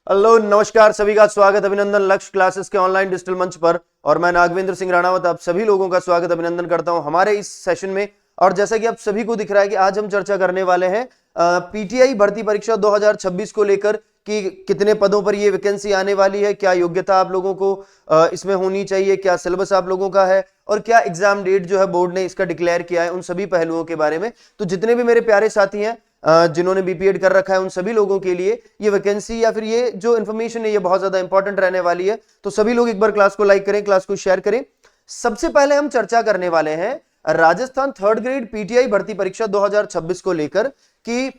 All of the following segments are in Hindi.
हेलो नमस्कार, सभी का स्वागत अभिनंदन लक्ष्य क्लासेस के ऑनलाइन डिजिटल मंच पर। और मैं नागवेंद्र सिंह राणावत आप सभी लोगों का स्वागत अभिनंदन करता हूं हमारे इस सेशन में। और जैसा कि आप सभी को दिख रहा है कि आज हम चर्चा करने वाले हैं पीटीआई भर्ती परीक्षा 2026 को लेकर कि कितने पदों पर ये वैकेंसी आने वाली है, क्या योग्यता आप लोगों को इसमें होनी चाहिए, क्या सिलेबस आप लोगों का है और क्या एग्जाम डेट जो है बोर्ड ने इसका डिक्लेयर किया है, उन सभी पहलुओं के बारे में। तो जितने भी मेरे प्यारे साथी हैं जिन्होंने बीपीएड कर रखा है उन सभी लोगों के लिए ये वैकेंसी या फिर ये जो इन्फॉर्मेशन है ये बहुत ज्यादा इंपॉर्टेंट रहने वाली है। तो सभी लोग एक बार क्लास को लाइक करें, क्लास को शेयर करें। सबसे पहले हम चर्चा करने वाले हैं राजस्थान थर्ड ग्रेड पीटीआई भर्ती परीक्षा 2026 को लेकर कि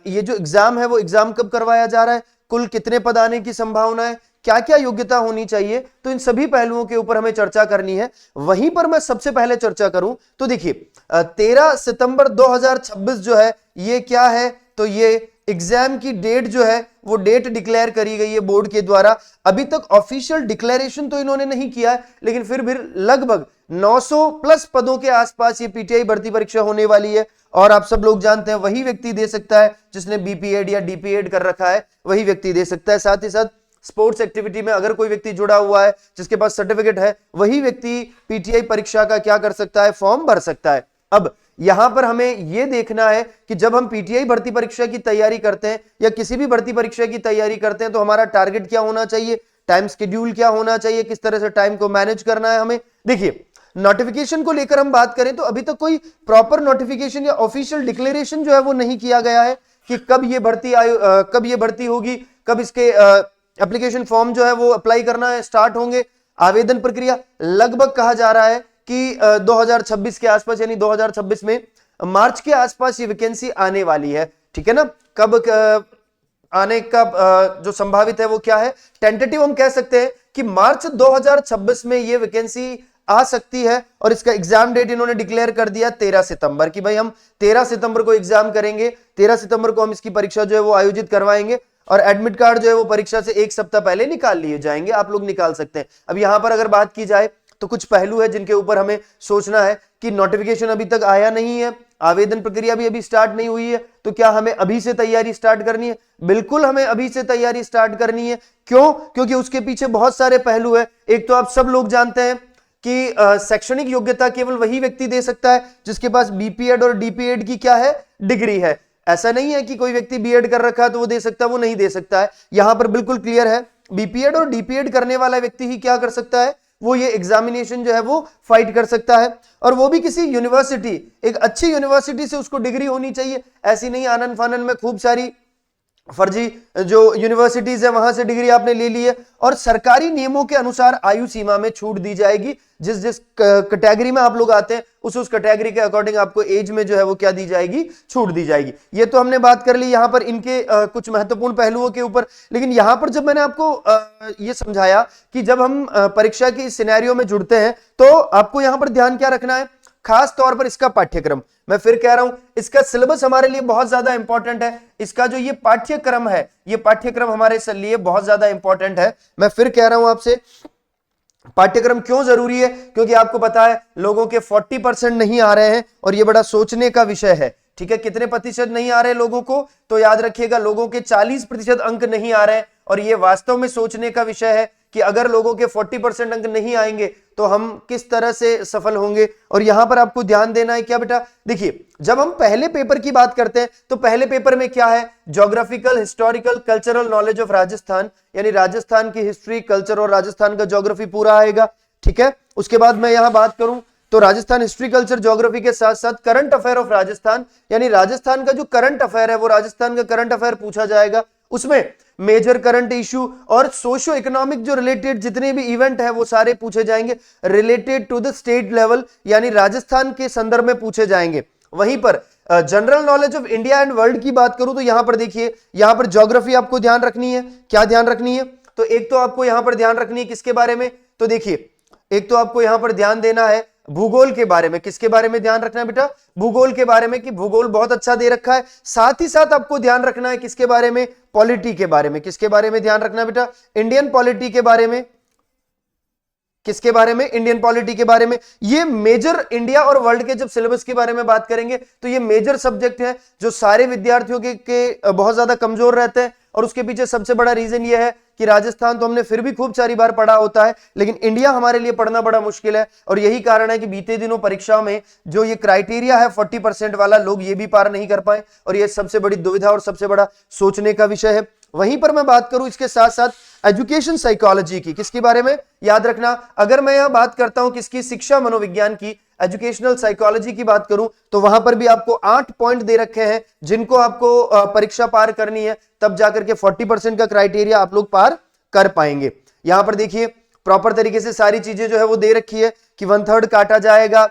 ये जो एग्जाम है वो एग्जाम कब करवाया जा रहा है, कुल कितने पद आने की संभावना है, क्या क्या योग्यता होनी चाहिए। तो इन सभी पहलुओं के ऊपर हमें चर्चा करनी है। वहीं पर मैं सबसे पहले चर्चा करूं तो देखिए 13 सितंबर 2026 जो है ये क्या है, तो ये एग्जाम की डेट जो है वो डेट डिक्लेयर करी गई है बोर्ड के द्वारा। अभी तक ऑफिशियल डिक्लेरेशन तो इन्होंने नहीं किया है, लेकिन फिर भी लगभग 900 प्लस पदों के आसपास ये पीटीआई भर्ती परीक्षा होने वाली है। और आप सब लोग जानते हैं वही व्यक्ति दे सकता है जिसने बीपीएड या डीपीएड कर रखा है, वही व्यक्ति दे सकता है। साथ ही साथ स्पोर्ट्स एक्टिविटी में अगर कोई व्यक्ति जुड़ा हुआ है, जिसके पास सर्टिफिकेट है, वही व्यक्ति पीटीआई परीक्षा का क्या कर सकता है, फॉर्म भर सकता है। अब यहां पर हमें यह देखना है कि जब हम पीटीआई भर्ती परीक्षा की तैयारी करते हैं या किसी भी भर्ती परीक्षा की तैयारी करते हैं तो हमारा टारगेट क्या होना चाहिए, टाइम शेड्यूल क्या होना चाहिए, किस तरह से टाइम को मैनेज करना है हमें। देखिए नोटिफिकेशन को लेकर हम बात करें तो अभी तक कोई प्रॉपर नोटिफिकेशन या ऑफिशियल डिक्लेरेशन जो है वो नहीं किया गया है कि कब ये भर्ती होगी, कब इसके एप्लीकेशन फॉर्म जो है वो अप्लाई करना है स्टार्ट होंगे। आवेदन प्रक्रिया लगभग कहा जा रहा है कि 2026 के आसपास यानी 2026 में मार्च के आसपास ये वैकेंसी आने वाली है। ठीक है ना, कब आने का जो संभावित है वो क्या है, टेंटेटिव हम कह सकते हैं कि मार्च 2026 में ये वैकेंसी आ सकती है। और इसका एग्जाम डेट इन्होंने डिक्लेयर कर दिया 13 सितंबर की, भाई हम 13 सितंबर को एग्जाम करेंगे, 13 सितंबर को हम इसकी परीक्षा जो है वो आयोजित करवाएंगे। और एडमिट कार्ड जो है वो परीक्षा से एक सप्ताह पहले निकाल लिए जाएंगे, आप लोग निकाल सकते हैं। अब यहां पर अगर बात की जाए तो कुछ पहलू है जिनके ऊपर हमें सोचना है कि नोटिफिकेशन अभी तक आया नहीं है, आवेदन प्रक्रिया भी अभी स्टार्ट नहीं हुई है, तो क्या हमें अभी से तैयारी स्टार्ट करनी है? बिल्कुल हमें अभी से तैयारी स्टार्ट करनी है। क्यों? क्योंकि उसके पीछे बहुत सारे पहलू है। एक तो आप सब लोग जानते हैं कि शैक्षणिक योग्यता केवल वही व्यक्ति दे सकता है जिसके पास बीपीएड और डीपीएड की क्या है, डिग्री है। ऐसा नहीं है कि कोई व्यक्ति बीएड कर रखा है तो वो दे सकता है, वो नहीं दे सकता है। यहां पर बिल्कुल क्लियर है, बीपीएड और डीपीएड करने वाला व्यक्ति ही क्या कर सकता है, वो ये एग्जामिनेशन जो है वो फाइट कर सकता है। और वो भी किसी यूनिवर्सिटी, एक अच्छी यूनिवर्सिटी से उसको डिग्री होनी चाहिए। ऐसी नहीं आनन फानन में खूब सारी फर्जी जो यूनिवर्सिटीज है वहां से डिग्री आपने ले ली है। और सरकारी नियमों के अनुसार आयु सीमा में छूट दी जाएगी। जिस जिस कैटेगरी में आप लोग आते हैं उस कैटेगरी के अकॉर्डिंग आपको एज में जो है वो क्या दी जाएगी, छूट दी जाएगी। ये तो हमने बात कर ली यहां पर इनके कुछ महत्वपूर्ण पहलुओं के ऊपर। लेकिन यहां पर जब मैंने आपको ये समझाया कि जब हम परीक्षा के इस सिनेरियो में जुड़ते हैं तो आपको यहां पर ध्यान क्या रखना है, खास तौर पर इसका पाठ्यक्रम। मैं फिर कह रहा हूं इसका सिलेबस हमारे लिए बहुत ज्यादा इंपॉर्टेंट है। इसका जो ये पाठ्यक्रम है, ये पाठ्यक्रम हमारे लिए बहुत ज्यादा इंपॉर्टेंट है। मैं फिर कह रहा हूं आपसे पाठ्यक्रम क्यों जरूरी है, क्योंकि आपको पता है लोगों के 40% नहीं आ रहे हैं और ये बड़ा सोचने का विषय है। ठीक है, कितने प्रतिशत नहीं आ रहे लोगों को, तो याद रखिएगा लोगों के 40% अंक नहीं आ रहे हैं। और ये वास्तव में सोचने का विषय है कि अगर लोगों के 40% अंक नहीं आएंगे तो हम किस तरह से सफल होंगे। और यहां पर आपको ध्यान देना है क्या बेटा, देखिए जब हम पहले पेपर की बात करते हैं तो पहले पेपर में क्या है, geographical, historical, cultural knowledge of Rajasthan, यानी राजस्थान की हिस्ट्री, कल्चर और राजस्थान का ज्योग्राफी पूरा आएगा। ठीक है, उसके बाद मैं यहां बात करूं तो राजस्थान हिस्ट्री, कल्चर, ज्योग्राफी के साथ साथ करंट अफेयर ऑफ राजस्थान, यानी राजस्थान का जो करंट अफेयर है वो राजस्थान का करंट अफेयर पूछा जाएगा। उसमें मेजर करंट इशू और सोशो इकोनॉमिक जो रिलेटेड जितने भी इवेंट है वो सारे पूछे जाएंगे related to the state level, यानी राजस्थान के संदर्भ में पूछे जाएंगे। वहीं पर general knowledge of India and world की बात करूं तो यहां पर देखिए, यहां पर ज्योग्राफी आपको ध्यान रखनी है। क्या ध्यान रखनी है, तो एक तो आपको यहां पर ध्यान रखनी है किसके बारे में, तो देखिए एक तो आपको यहां पर ध्यान देना है भूगोल के बारे में। किसके बारे में ध्यान रखना है बेटा, भूगोल के बारे में, कि भूगोल बहुत अच्छा दे रखा है। साथ ही साथ आपको ध्यान रखना है किसके बारे में, पॉलिटी के बारे में। किसके बारे में ध्यान रखना है बेटा, इंडियन पॉलिटी के बारे में। किसके बारे में, इंडियन पॉलिटी के बारे में। ये मेजर इंडिया और वर्ल्ड के जब सिलेबस के बारे में बात करेंगे तो ये मेजर सब्जेक्ट है जो सारे विद्यार्थियों के बहुत ज्यादा कमजोर रहते हैं और उसके पीछे सबसे बड़ा रीजन ये है कि राजस्थान तो हमने फिर भी खूब सारी बार पढ़ा होता है, लेकिन इंडिया हमारे लिए पढ़ना बड़ा मुश्किल है। और यही कारण है कि बीते दिनों परीक्षाओं में जो ये क्राइटेरिया है 40% वाला, लोग ये भी पार नहीं कर पाए, और ये सबसे बड़ी दुविधा और सबसे बड़ा सोचने का विषय है। वहीं पर मैं बात करूं इसके साथ साथ एजुकेशन साइकोलॉजी की, किसके बारे में याद रखना, अगर मैं यहां बात करता हूं किसकी, शिक्षा मनोविज्ञान की, एजुकेशनल साइकोलॉजी की बात करूं, तो वहां पर भी आपको 8 पॉइंट दे रखे हैं जिनको आपको परीक्षा पार करनी है, तब जाकर के 40% का क्राइटेरिया आप लोग पार कर पाएंगे। यहां पर देखिए प्रॉपर तरीके से सारी चीजें जो है वो दे रखी है कि 1/3 काटा जाएगा,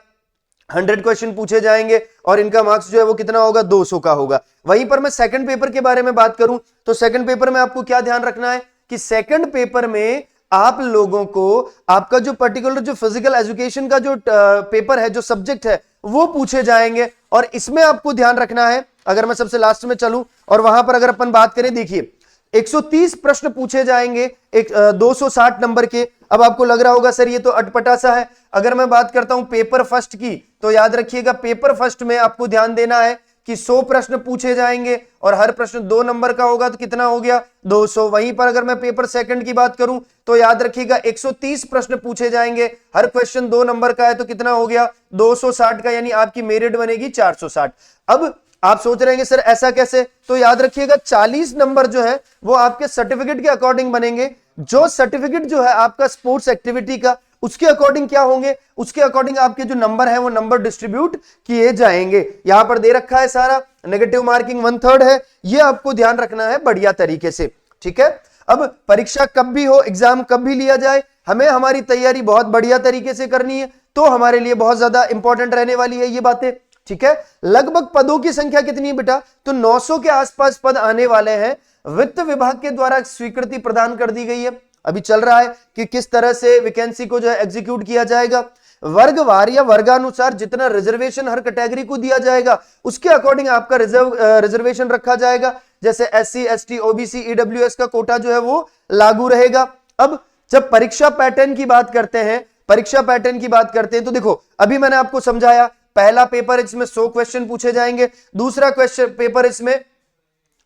100 क्वेश्चन पूछे जाएंगे और इनका मार्क्स जो है वो कितना होगा, 200 का होगा। वहीं पर मैं सेकंड पेपर के बारे में बात करूं तो सेकंड पेपर में आपको क्या ध्यान रखना है कि सेकंड पेपर में आप लोगों को आपका जो पर्टिकुलर जो फिजिकल एजुकेशन का जो पेपर है, जो सब्जेक्ट है, वो पूछे जाएंगे। और इसमें आपको ध्यान रखना है, अगर मैं सबसे लास्ट में चलूं और वहां पर अगर अपन बात करें, देखिए 130 प्रश्न पूछे जाएंगे 260 नंबर के। अब आपको लग रहा होगा सर ये तो अटपटा सा है। अगर मैं बात करता हूं पेपर फर्स्ट की, तो याद रखिएगा पेपर फर्स्ट में आपको ध्यान देना है कि 100 प्रश्न पूछे जाएंगे और हर प्रश्न 2 नंबर का होगा, तो कितना हो गया, 200। वहीं पर अगर मैं पेपर सेकंड की बात करूं तो याद रखिएगा 130 प्रश्न पूछे जाएंगे, हर क्वेश्चन 2 नंबर का है, तो कितना हो गया, 260 का, यानी आपकी मेरिट बनेगी 460। अब आप सोच रहे हैं सर ऐसा कैसे, तो याद रखिएगा 40 नंबर जो है वो आपके सर्टिफिकेट के अकॉर्डिंग बनेंगे। जो सर्टिफिकेट जो है आपका स्पोर्ट्स एक्टिविटी का, उसके अकॉर्डिंग क्या होंगे, उसके अकॉर्डिंग आपके जो नंबर है वो नंबर डिस्ट्रीब्यूट किए जाएंगे। यहां पर दे रखा है सारा, नेगेटिव मार्किंग 1/3 है, ये आपको ध्यान रखना है बढ़िया तरीके से, ठीक है। अब परीक्षा कब भी हो, एग्जाम कब भी लिया जाए, हमें हमारी तैयारी बहुत बढ़िया तरीके से करनी है, तो हमारे लिए बहुत ज्यादा इंपॉर्टेंट रहने वाली है ये बातें, ठीक है। लगभग पदों की संख्या कितनी है बेटा, तो 900 के आसपास पद आने वाले हैं। वित्त विभाग के द्वारा स्वीकृति प्रदान कर दी गई है, अभी चल रहा है कि किस तरह से वैकेंसी को जो है एग्जीक्यूट किया जाएगा। वर्गवार या वर्गानुसार जितना रिजर्वेशन हर कैटेगरी को दिया जाएगा, उसके अकॉर्डिंग आपका रिजर्वेशन रखा जाएगा। जैसे SC ST OBC EWS का कोटा जो है वो लागू रहेगा। अब जब परीक्षा पैटर्न की बात करते हैं, तो देखो अभी मैंने आपको समझाया, पहला पेपर इसमें 100 क्वेश्चन पूछे जाएंगे, दूसरा क्वेश्चन पेपर इसमें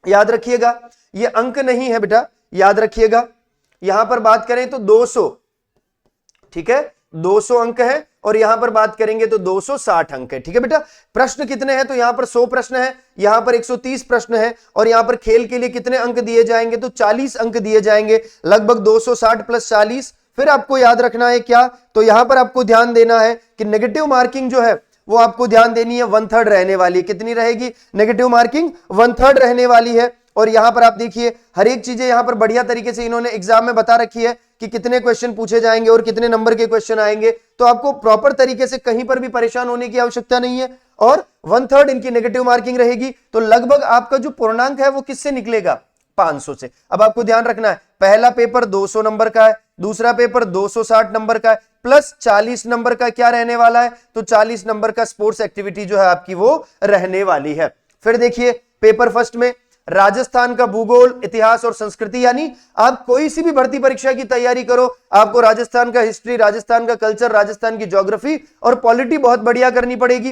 याद रखिएगा ये अंक नहीं है बेटा, याद रखिएगा यहां पर बात करें तो 200, ठीक है, 200 अंक है, और यहां पर बात करेंगे तो 260 अंक है, ठीक है बेटा। प्रश्न कितने हैं, तो यहां पर 100 प्रश्न है, यहां पर 130 प्रश्न है, और यहां पर खेल के लिए कितने अंक दिए जाएंगे, तो 40 अंक दिए जाएंगे, लगभग 260 + 40। फिर आपको याद रखना है क्या, तो यहां पर आपको ध्यान देना है कि नेगेटिव मार्किंग जो है वो आपको ध्यान देनी है, 1/3 रहने वाली है। कितनी रहेगी, नेगेटिव मार्किंग 1/3 रहने वाली है। और यहां पर आप देखिए हर एक चीजें यहां पर बढ़िया तरीके से इन्होंने एग्जाम में बता रखी है कि कितने क्वेश्चन पूछे जाएंगे और कितने नंबर के क्वेश्चन आएंगे, तो आपको प्रॉपर तरीके से कहीं पर भी परेशान होने की आवश्यकता नहीं है। और 1/3 इनकी नेगेटिव मार्किंग रहेगी, तो लगभग आपका जो पूर्णांक है वो किससे निकलेगा, 500 से। अब आपको ध्यान रखना है, पहला पेपर 200 नंबर का है, दूसरा पेपर 260 नंबर का है, प्लस 40 नंबर का क्या रहने वाला है, तो 40 नंबर का स्पोर्ट्स एक्टिविटी जो है आपकी वो रहने वाली है। फिर देखिए पेपर फर्स्ट में राजस्थान का भूगोल, इतिहास और संस्कृति, यानी आप कोई सी भी भर्ती परीक्षा की तैयारी करो, आपको राजस्थान का हिस्ट्री, राजस्थान का कल्चर, राजस्थान की ज्योग्राफी और पॉलिटी बहुत बढ़िया करनी पड़ेगी।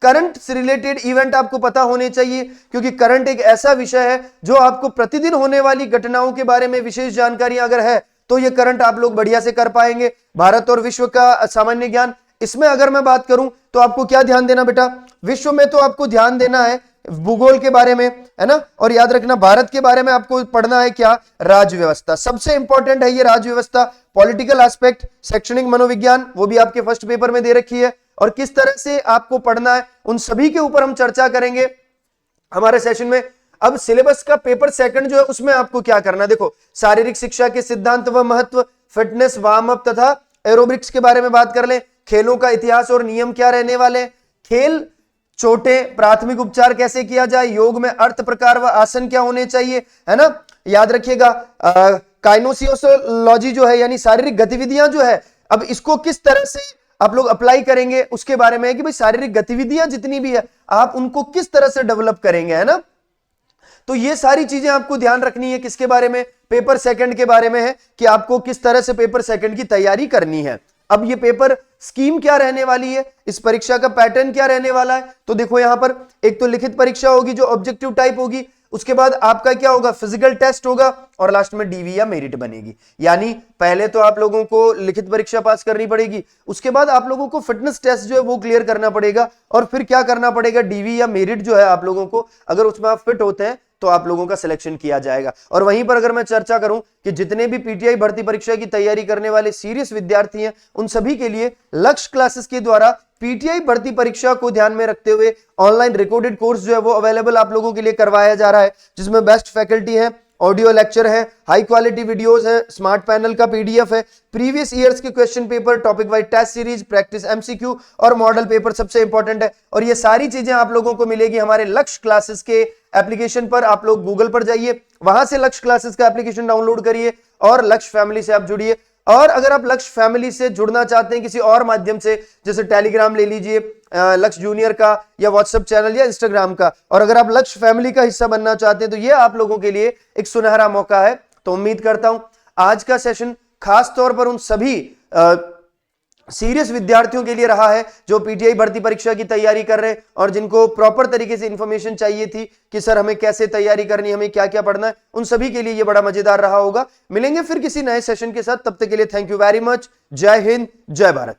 करंट से रिलेटेड इवेंट आपको पता होने चाहिए, क्योंकि करंट एक ऐसा विषय है जो आपको प्रतिदिन होने वाली घटनाओं के बारे में विशेष जानकारी अगर है तो ये करंट आप लोग बढ़िया से कर पाएंगे। भारत और विश्व का सामान्य ज्ञान, इसमें अगर मैं बात करूं तो आपको क्या ध्यान देना बेटा, विश्व में तो आपको ध्यान देना है भूगोल के बारे में, है ना, और याद रखना भारत के बारे में आपको पढ़ना है क्या, राज्य व्यवस्था, सबसे इंपॉर्टेंट है ये राज्य व्यवस्था। पॉलिटिकल एस्पेक्ट, शैक्षणिक मनोविज्ञान, वो भी आपके फर्स्ट पेपर में दे रखी है, और किस तरह से आपको पढ़ना है उन सभी के ऊपर हम चर्चा करेंगे हमारे सेशन में। अब सिलेबस का पेपर सेकंड जो है उसमें आपको क्या करना है, देखो शारीरिक शिक्षा के सिद्धांत व महत्व, फिटनेस, वार्म अप तथा एरोबिक्स के बारे में बात कर लें, खेलों का इतिहास और नियम क्या रहने वाले, खेल, चोटें, प्राथमिक उपचार कैसे किया जाए, योग में अर्थ, प्रकार व आसन क्या होने चाहिए, है ना, याद रखिएगा। काइनेसियोलॉजी जो है यानी शारीरिक गतिविधियां जो है, अब इसको किस तरह से आप लोग अप्लाई करेंगे उसके बारे में है कि भाई शारीरिक गतिविधियां जितनी भी है आप उनको किस तरह से डेवलप करेंगे, है ना। तो ये सारी चीजें आपको ध्यान रखनी है, किसके बारे में, पेपर सेकंड के बारे में है कि आपको किस तरह से पेपर सेकंड की तैयारी करनी है। अब ये पेपर स्कीम क्या रहने वाली है, इस परीक्षा का पैटर्न क्या रहने वाला है, तो देखो यहां पर एक तो लिखित परीक्षा होगी जो ऑब्जेक्टिव टाइप होगी, उसके बाद आपका क्या होगा, फिजिकल टेस्ट होगा और लास्ट में डीवी या मेरिट बनेगी। यानी पहले तो आप लोगों को लिखित परीक्षा पास करनी पड़ेगी, उसके बाद आप लोगों को फिटनेस टेस्ट जो है वो क्लियर करना पड़ेगा और फिर क्या करना पड़ेगा, डीवी या मेरिट जो है आप लोगों को, अगर उसमें आप फिट होते हैं तो आप लोगों का सिलेक्शन किया जाएगा। और वहीं पर अगर मैं चर्चा करूं कि जितने भी पीटीआई भर्ती परीक्षा की तैयारी करने वाले सीरियस विद्यार्थी हैं, उन सभी के लिए लक्ष्य क्लासेस के द्वारा पीटीआई भर्ती परीक्षा को ध्यान में रखते हुए ऑनलाइन रिकॉर्डेड कोर्स जो है वो अवेलेबल आप लोगों के लिए करवाया जा रहा है, जिसमें बेस्ट फैकल्टी है, ऑडियो लेक्चर है, हाई क्वालिटी वीडियोस है, स्मार्ट पैनल का पीडीएफ है, प्रीवियस ईयर्स के question paper, topic wise test series, practice MCQ और मॉडल पेपर सबसे इंपॉर्टेंट है। और ये सारी चीजें आप लोगों को मिलेगी हमारे लक्ष्य क्लासेस के एप्लीकेशन पर। आप लोग गूगल पर जाइए, वहां से लक्ष्य क्लासेस का एप्लीकेशन डाउनलोड करिए और लक्ष्य फैमिली से आप जुड़िए। और अगर आप लक्ष्य फैमिली से जुड़ना चाहते हैं किसी और माध्यम से, जैसे टेलीग्राम ले लीजिए, लक्ष्य जूनियर का, या व्हाट्सएप चैनल या इंस्टाग्राम का, और अगर आप लक्ष्य फैमिली का हिस्सा बनना चाहते हैं तो ये आप लोगों के लिए एक सुनहरा मौका है। तो उम्मीद करता हूं आज का सेशन खास तौर पर उन सभी सीरियस विद्यार्थियों के लिए रहा है जो पीटीआई भर्ती परीक्षा की तैयारी कर रहे हैं और जिनको प्रॉपर तरीके से इंफॉर्मेशन चाहिए थी कि सर हमें कैसे तैयारी करनी है, हमें क्या क्या पढ़ना है, उन सभी के लिए ये बड़ा मजेदार रहा होगा। मिलेंगे फिर किसी नए सेशन के साथ, तब तक के लिए थैंक यू वेरी मच। जय हिंद, जय भारत।